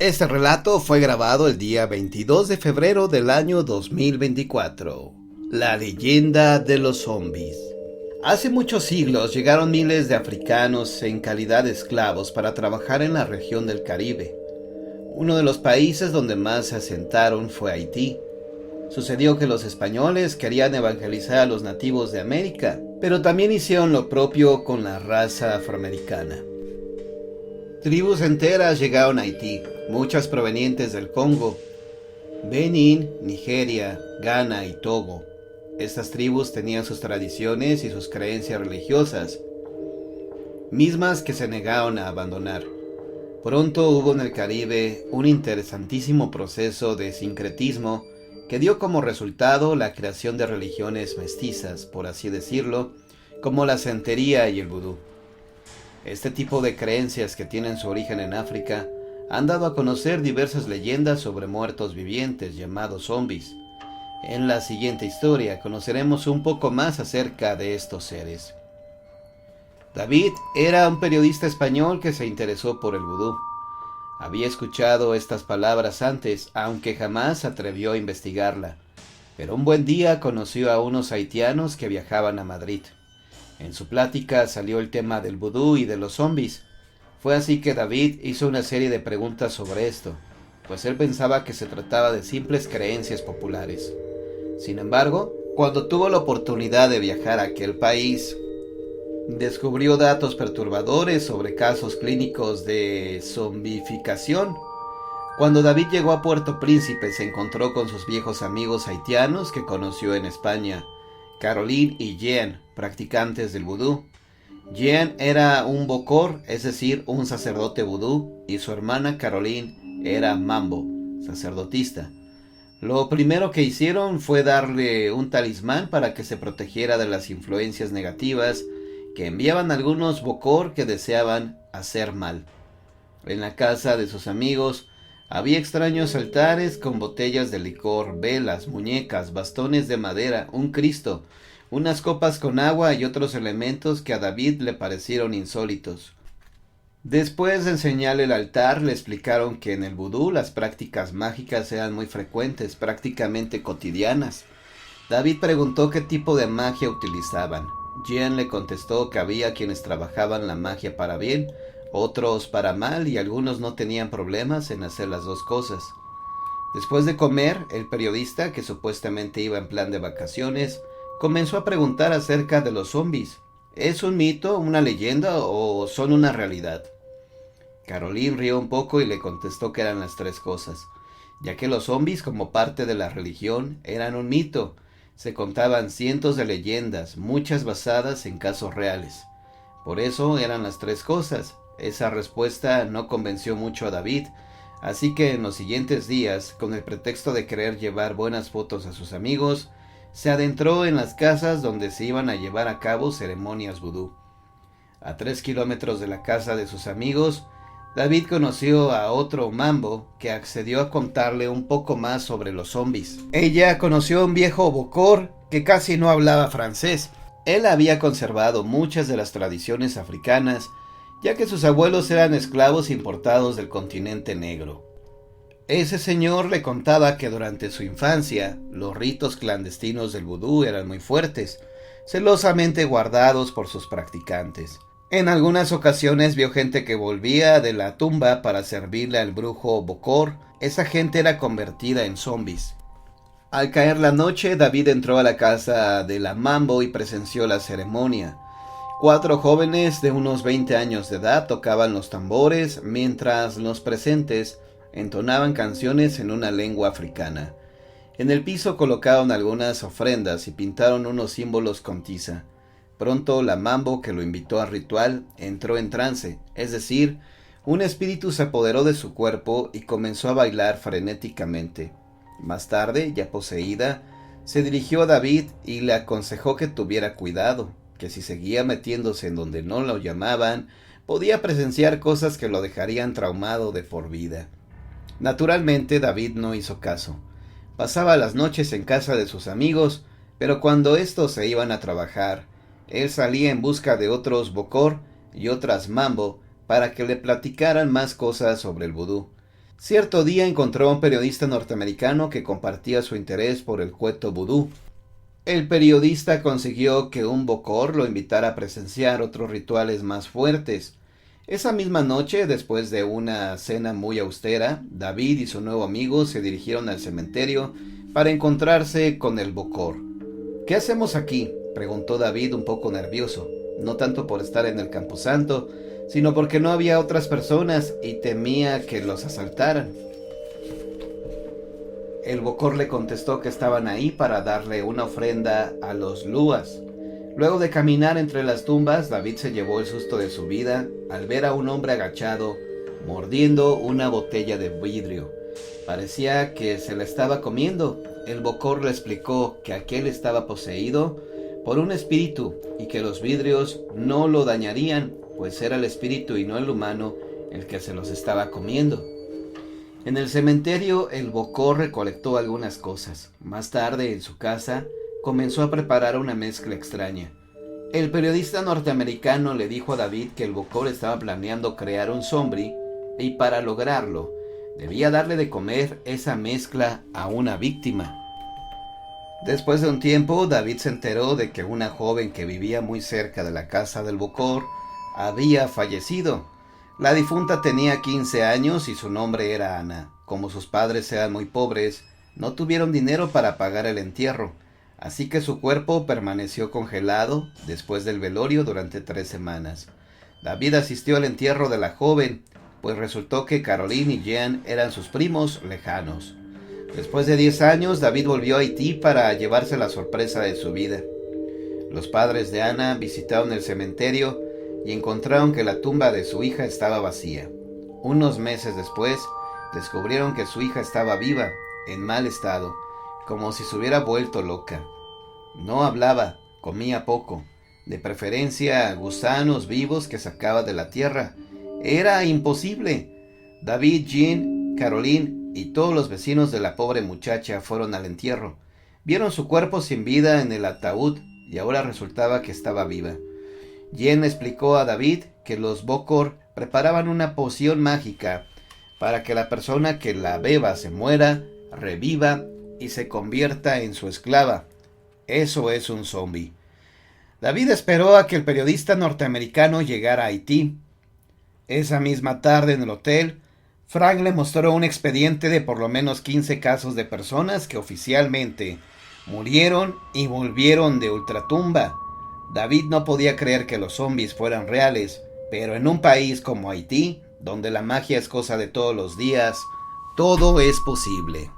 Este relato fue grabado el día 22 de febrero del año 2024. La leyenda de los zombies. Hace muchos siglos llegaron miles de africanos en calidad de esclavos para trabajar en la región del Caribe. Uno de los países donde más se asentaron fue Haití. Sucedió que los españoles querían evangelizar a los nativos de América, pero también hicieron lo propio con la raza afroamericana. Tribus enteras llegaron a Haití, muchas provenientes del Congo, Benín, Nigeria, Ghana y Togo. Estas tribus tenían sus tradiciones y sus creencias religiosas, mismas que se negaron a abandonar. Pronto hubo en el Caribe un interesantísimo proceso de sincretismo que dio como resultado la creación de religiones mestizas, por así decirlo, como la santería y el vudú. Este tipo de creencias que tienen su origen en África han dado a conocer diversas leyendas sobre muertos vivientes llamados zombies. En la siguiente historia conoceremos un poco más acerca de estos seres. David era un periodista español que se interesó por el vudú. Había escuchado estas palabras antes, aunque jamás se atrevió a investigarla. Pero un buen día conoció a unos haitianos que viajaban a Madrid. En su plática salió el tema del vudú y de los zombies. Fue así que David hizo una serie de preguntas sobre esto, pues él pensaba que se trataba de simples creencias populares. Sin embargo, cuando tuvo la oportunidad de viajar a aquel país, descubrió datos perturbadores sobre casos clínicos de zombificación. Cuando David llegó a Puerto Príncipe se encontró con sus viejos amigos haitianos que conoció en España, Caroline y Jean, practicantes del vudú. Jean era un bokor, es decir, un sacerdote vudú, y su hermana Caroline era mambo, sacerdotista. Lo primero que hicieron fue darle un talismán para que se protegiera de las influencias negativas que enviaban algunos bokor que deseaban hacer mal. En la casa de sus amigos había extraños altares con botellas de licor, velas, muñecas, bastones de madera, un Cristo, unas copas con agua y otros elementos que a David le parecieron insólitos. Después de enseñarle el altar, le explicaron que en el vudú las prácticas mágicas eran muy frecuentes, prácticamente cotidianas. David preguntó qué tipo de magia utilizaban. Jean le contestó que había quienes trabajaban la magia para bien, otros para mal y algunos no tenían problemas en hacer las dos cosas. Después de comer, el periodista, que supuestamente iba en plan de vacaciones, comenzó a preguntar acerca de los zombies. ¿Es un mito, una leyenda o son una realidad? Caroline rió un poco y le contestó que eran las tres cosas, ya que los zombies, como parte de la religión, eran un mito. Se contaban cientos de leyendas, muchas basadas en casos reales. Por eso eran las tres cosas. Esa respuesta no convenció mucho a David, así que en los siguientes días, con el pretexto de querer llevar buenas fotos a sus amigos, se adentró en las casas donde se iban a llevar a cabo ceremonias vudú. A 3 kilómetros de la casa de sus amigos, David conoció a otro mambo que accedió a contarle un poco más sobre los zombies. Ella conoció a un viejo bokor que casi no hablaba francés. Él había conservado muchas de las tradiciones africanas, ya que sus abuelos eran esclavos importados del continente negro. Ese señor le contaba que durante su infancia los ritos clandestinos del vudú eran muy fuertes, celosamente guardados por sus practicantes. En algunas ocasiones vio gente que volvía de la tumba para servirle al brujo bokor. Esa gente era convertida en zombies. Al caer la noche, David entró a la casa de la mambo y presenció la ceremonia. 4 jóvenes de unos 20 años de edad tocaban los tambores, mientras los presentes entonaban canciones en una lengua africana. En el piso colocaron algunas ofrendas y pintaron unos símbolos con tiza. Pronto la mambo que lo invitó al ritual entró en trance, es decir, un espíritu se apoderó de su cuerpo y comenzó a bailar frenéticamente. Más tarde, ya poseída, se dirigió a David y le aconsejó que tuviera cuidado, que si seguía metiéndose en donde no lo llamaban, podía presenciar cosas que lo dejarían traumado de por vida. Naturalmente, David no hizo caso. Pasaba las noches en casa de sus amigos, pero cuando estos se iban a trabajar, él salía en busca de otros bokor y otras mambo para que le platicaran más cosas sobre el vudú. Cierto día encontró a un periodista norteamericano que compartía su interés por el cuento vudú. El periodista consiguió que un bokor lo invitara a presenciar otros rituales más fuertes. Esa misma noche, después de una cena muy austera, David y su nuevo amigo se dirigieron al cementerio para encontrarse con el bokor. ¿Qué hacemos aquí?, preguntó David un poco nervioso, no tanto por estar en el camposanto, sino porque no había otras personas y temía que los asaltaran. El bokor le contestó que estaban ahí para darle una ofrenda a los luas. Luego de caminar entre las tumbas, David se llevó el susto de su vida al ver a un hombre agachado, mordiendo una botella de vidrio. Parecía que se la estaba comiendo. El bokor le explicó que aquel estaba poseído por un espíritu y que los vidrios no lo dañarían, pues era el espíritu y no el humano el que se los estaba comiendo. En el cementerio, el bokor recolectó algunas cosas. Más tarde, en su casa, comenzó a preparar una mezcla extraña. El periodista norteamericano le dijo a David que el bokor estaba planeando crear un zombie y para lograrlo, debía darle de comer esa mezcla a una víctima. Después de un tiempo, David se enteró de que una joven que vivía muy cerca de la casa del bokor había fallecido. La difunta tenía 15 años y su nombre era Ana. Como sus padres eran muy pobres, no tuvieron dinero para pagar el entierro, así que su cuerpo permaneció congelado después del velorio durante 3 semanas. David asistió al entierro de la joven, pues resultó que Caroline y Jean eran sus primos lejanos. Después de 10 años, David volvió a Haití para llevarse la sorpresa de su vida. Los padres de Ana visitaron el cementerio y encontraron que la tumba de su hija estaba vacía. Unos meses después, descubrieron que su hija estaba viva, en mal estado, como si se hubiera vuelto loca. No hablaba, comía poco, de preferencia gusanos vivos que sacaba de la tierra. Era imposible. David, Jean, Caroline y todos los vecinos de la pobre muchacha fueron al entierro. Vieron su cuerpo sin vida en el ataúd y ahora resultaba que estaba viva. Jean explicó a David que los bokor preparaban una poción mágica para que la persona que la beba se muera, reviva y se convierta en su esclava. Eso es un zombie. David esperó a que el periodista norteamericano llegara a Haití. Esa misma tarde en el hotel, Frank le mostró un expediente de por lo menos 15 casos de personas que oficialmente murieron y volvieron de ultratumba. David no podía creer que los zombies fueran reales, pero en un país como Haití, donde la magia es cosa de todos los días, todo es posible.